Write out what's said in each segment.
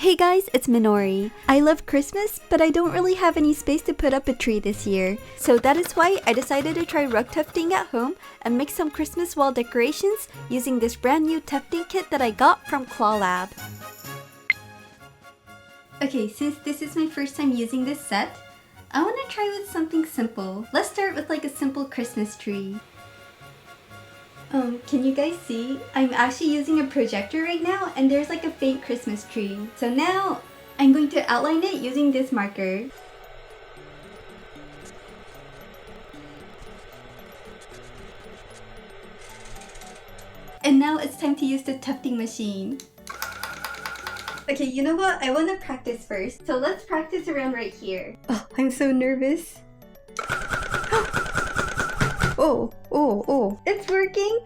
Hey guys, it's Minori. I love Christmas, but I don't really have any space to put up a tree this year. So that is why I decided to try rug tufting at home and make some Christmas wall decorations using this brand new tufting kit that I got from Clawlab. Okay, since this is my first time using this set, I want to try with something simple. Let's start with like a simple Christmas tree. Can you guys see? I'm actually using a projector right now and there's like a fake Christmas tree. So now I'm going to outline it using this marker. And now it's time to use the tufting machine. Okay, you know what? I want to practice first. So let's practice around right here. Oh, I'm so nervous. Oh, it's working.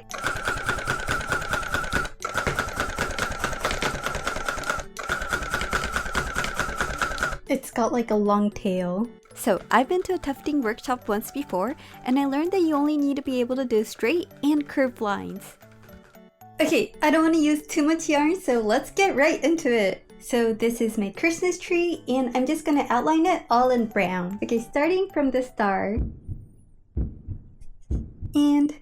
It's got like a long tail. So I've been to a tufting workshop once before and I learned that you only need to be able to do straight and curved lines. Okay, I don't want to use too much yarn, so let's get right into it. So this is my Christmas tree and I'm just gonna outline it all in brown. Okay, starting from the star. And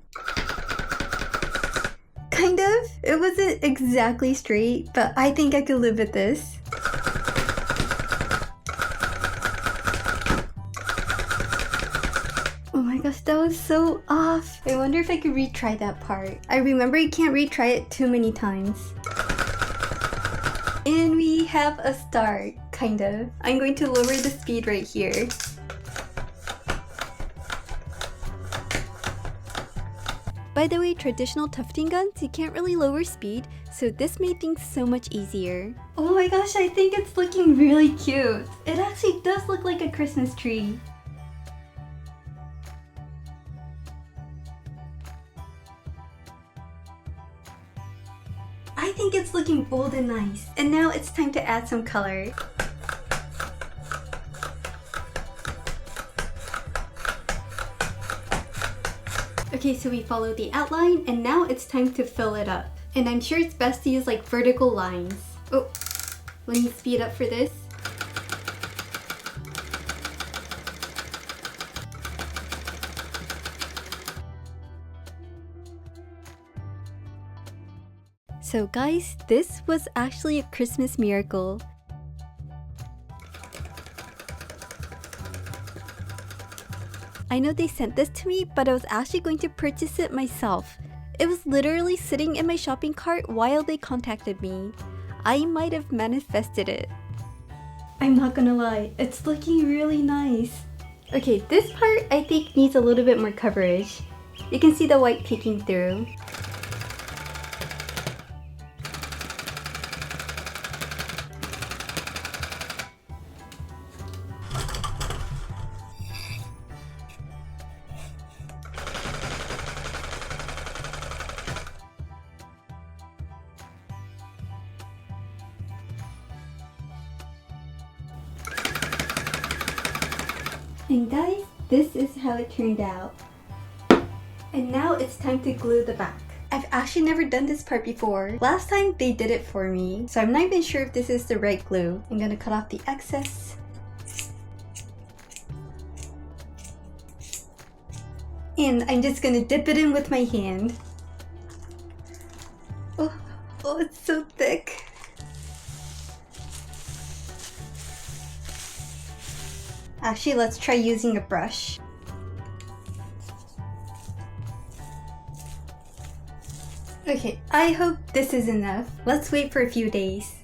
kind of, it wasn't exactly straight, but I think I could live with this. Oh my gosh, that was so off. I wonder if I could retry that part. I remember you can't retry it too many times. And we have a star, kind of. I'm going to lower the speed right here. By the way, traditional tufting guns, you can't really lower speed, so this made things so much easier. Oh my gosh, I think it's looking really cute. It actually does look like a Christmas tree. I think it's looking bold and nice. And now it's time to add some color. Okay, so we follow the outline and now it's time to fill it up. And I'm sure it's best to use like vertical lines. Oh, let me speed up for this. So guys, this was actually a Christmas miracle. I know they sent this to me, but I was actually going to purchase it myself. It was literally sitting in my shopping cart while they contacted me. I might have manifested it. I'm not gonna lie, it's looking really nice. Okay, this part I think needs a little bit more coverage. You can see the white peeking through. And guys, this is how it turned out. And now it's time to glue the back. I've actually never done this part before. Last time they did it for me, so I'm not even sure if this is the right glue. I'm gonna cut off the excess. And I'm just gonna dip it in with my hand. Oh, it's so thick. Actually, let's try using a brush. Okay, I hope this is enough. Let's wait for a few days.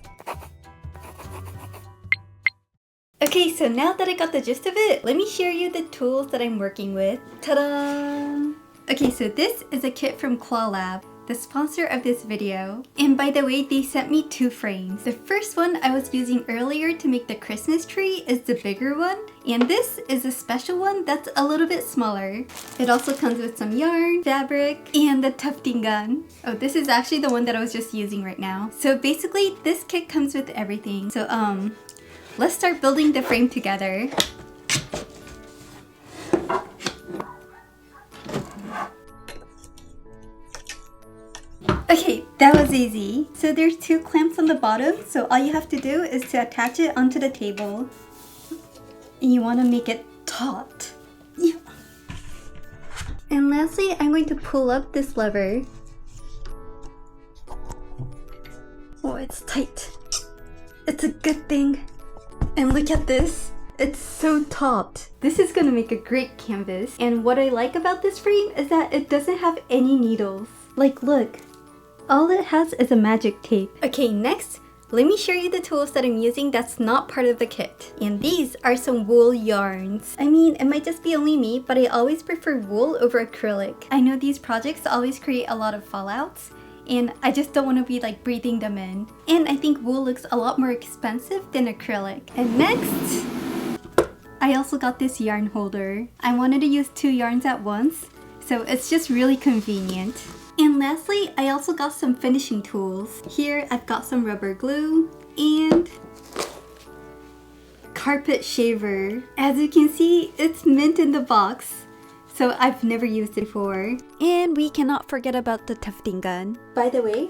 Okay, so now that I got the gist of it, let me share you the tools that I'm working with. Ta-da! Okay, so this is a kit from Clawlab, the sponsor of this video. And by the way, they sent me 2 frames. The first one I was using earlier to make the Christmas tree is the bigger one. And this is a special one that's a little bit smaller. It also comes with some yarn, fabric, and the tufting gun. Oh, this is actually the one that I was just using right now. So basically, this kit comes with everything. So let's start building the frame together. Okay, that was was easy. So there's 2 clamps on the bottom, so all you have to do is to attach it onto the table. And you want to make it taut. Yeah. And lastly, I'm going to pull up this lever. Oh, it's tight. It's a good thing. And look at this. It's so taut. This is gonna make a great canvas. And what I like about this frame is that it doesn't have any needles. Like, look. All it has is a magic tape. Okay, next, let me show you the tools that I'm using that's not part of the kit. And these are some wool yarns. I mean, it might just be only me, but I always prefer wool over acrylic. I know these projects always create a lot of fallouts, and I just don't want to be like breathing them in. And I think wool looks a lot more expensive than acrylic. And next, I also got this yarn holder. I wanted to use 2 yarns at once, so it's just really convenient. And lastly, I also got some finishing tools. Here, I've got some rubber glue and carpet shaver. As you can see, it's mint in the box, so I've never used it before. And we cannot forget about the tufting gun. By the way,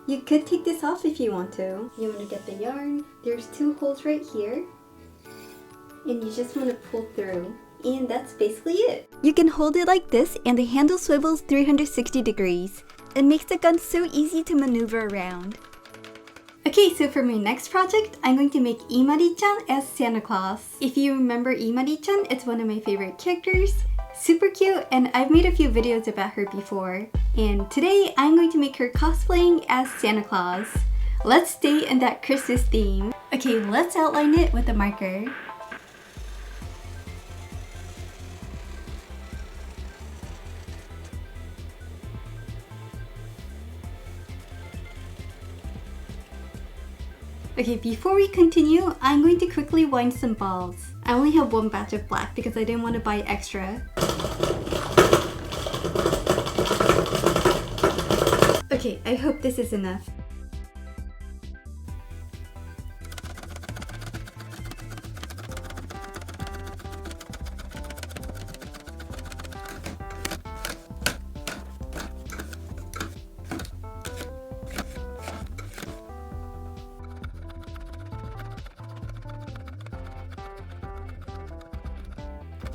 you could take this off if you want to. You want to get the yarn. There's 2 holes right here, and you just want to pull through. And that's basically it. You can hold it like this and the handle swivels 360 degrees. It makes the gun so easy to maneuver around. Okay, so for my next project, I'm going to make Imari-chan as Santa Claus. If you remember Imari-chan, it's one of my favorite characters. Super cute, and I've made a few videos about her before. And today, I'm going to make her cosplaying as Santa Claus. Let's stay in that Christmas theme. Okay, let's outline it with a marker. Okay, before we continue, I'm going to quickly wind some balls. I only have 1 batch of black because I didn't want to buy extra. Okay, I hope this is enough.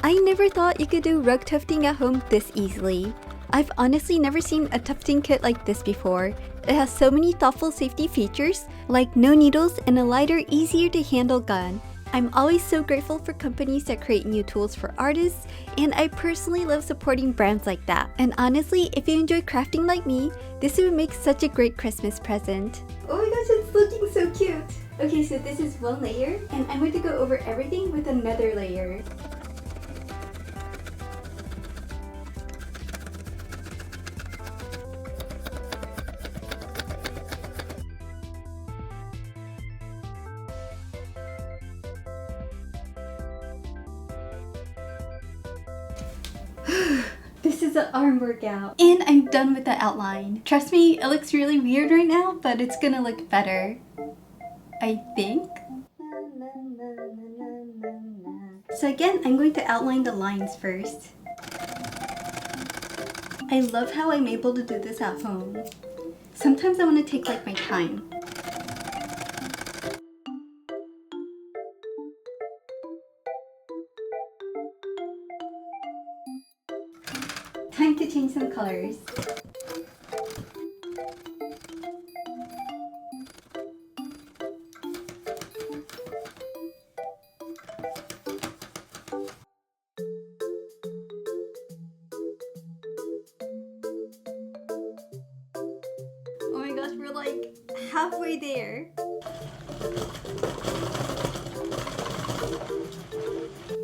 I never thought you could do rug tufting at home this easily. I've honestly never seen a tufting kit like this before. It has so many thoughtful safety features, like no needles and a lighter, easier to handle gun. I'm always so grateful for companies that create new tools for artists, and I personally love supporting brands like that. And honestly, if you enjoy crafting like me, this would make such a great Christmas present. Oh my gosh, it's looking so cute! Okay, so this is 1 layer, and I'm going to go over everything with another layer. This is an arm workout. And I'm done with the outline. Trust me, it looks really weird right now, but it's gonna look better. I think. So again, I'm going to outline the lines first. I love how I'm able to do this at home. Sometimes I want to take like my time. Time to change some colors. Oh my gosh, we're like halfway there.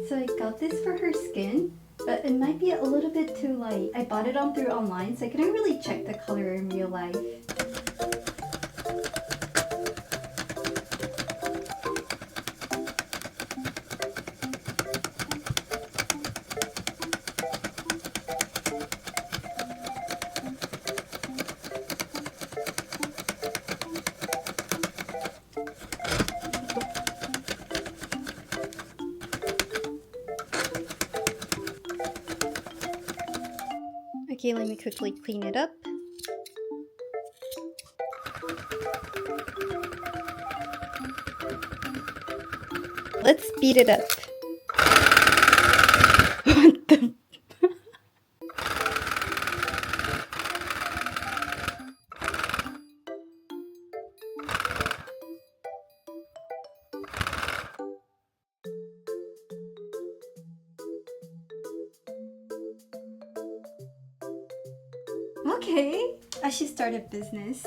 So I got this for her skin, but it might be a little bit too light. I bought it through online, so I couldn't really check the color in real life. Okay, let me quickly clean it up. Let's speed it up. What the? Okay, I should start a business.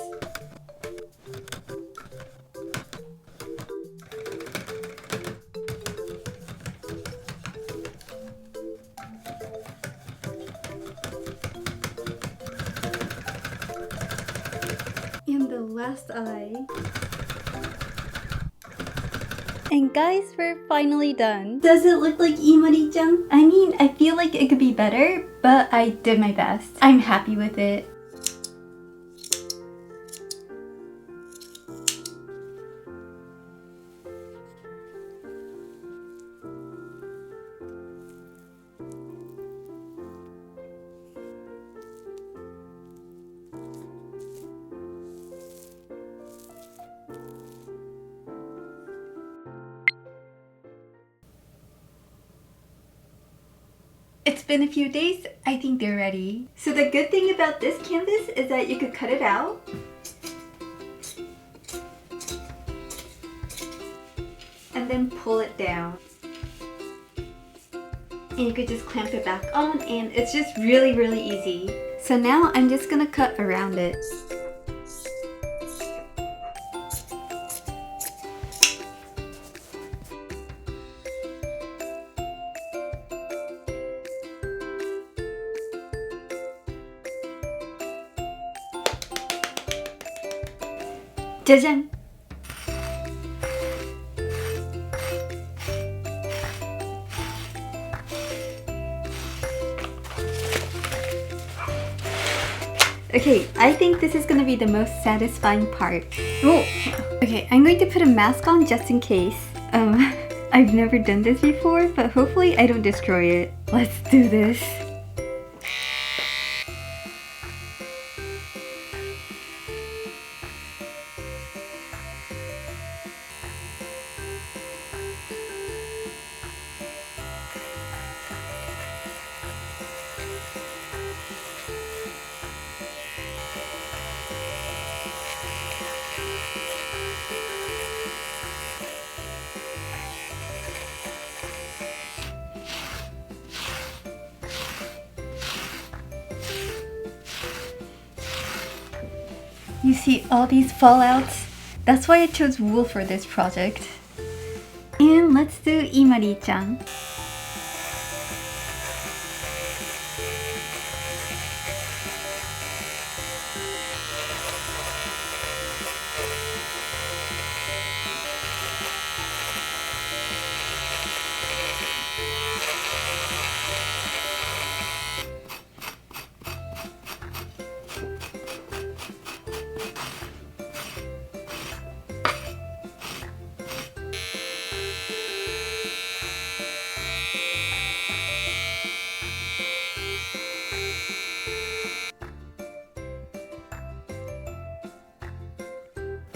And the last eye. And guys, we're finally done. Does it look like Imari-chan? I mean, I feel like it could be better, but I did my best. I'm happy with it. It's been a few days, I think they're ready. So the good thing about this canvas is that you could cut it out. And then pull it down. And you could just clamp it back on and it's just really easy. So now I'm just gonna cut around it. 짜잔! Okay, I think this is gonna be the most satisfying part. Oh! Okay, I'm going to put a mask on just in case. I've never done this before, but hopefully I don't destroy it. Let's do this. You see all these fallouts? That's why I chose wool for this project. And let's do Imari-chan.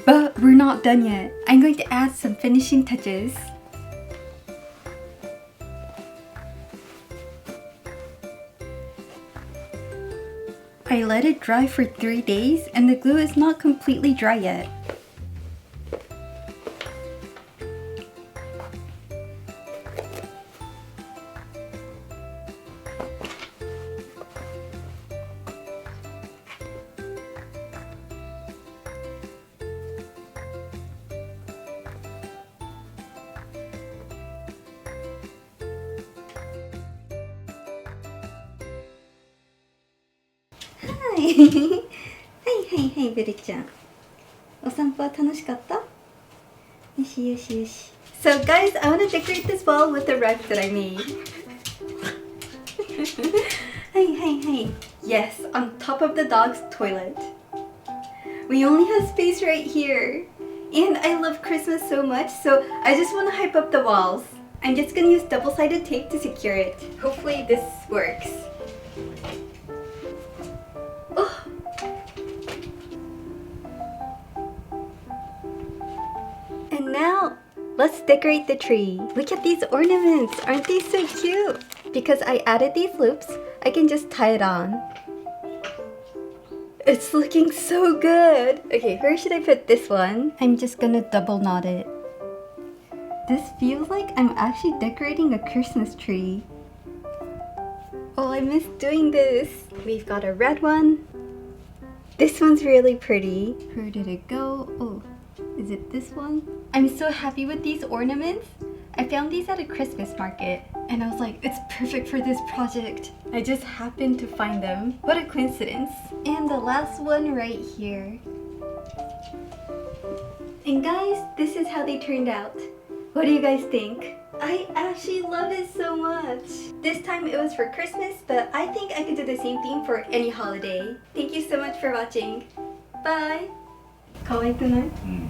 But we're not done yet. I'm going to add some finishing touches. I let it dry for 3 days and the glue is not completely dry yet.はい、ベルちゃん。お散歩は楽しかった？よしよしよし。So guys, I want to decorate this wall with the rug that I made. はい。Yes, on top of the dog's toilet. We only have space right here. And I love Christmas so much, so I just want to hype up the walls. I'm just going to use double-sided tape to secure it. Hopefully this works. Oh. And now, let's decorate the tree. Look at these ornaments. Aren't these so cute? Because I added these loops, I can just tie it on. It's looking so good. Okay, where should I put this one? I'm just gonna double knot it. This feels like I'm actually decorating a Christmas tree. Oh, I miss doing this. We've got a red one. This one's really pretty. Where did it go? Oh, is it this one? I'm so happy with these ornaments. I found these at a Christmas market and I was like, it's perfect for this project. I just happened to find them. What a coincidence. And the last one right here. And guys, this is how they turned out. What do you guys think? I actually love it so much. This time it was for Christmas, but I think I could do the same thing for any holiday. Thank you so much for watching. Bye! 可愛くない？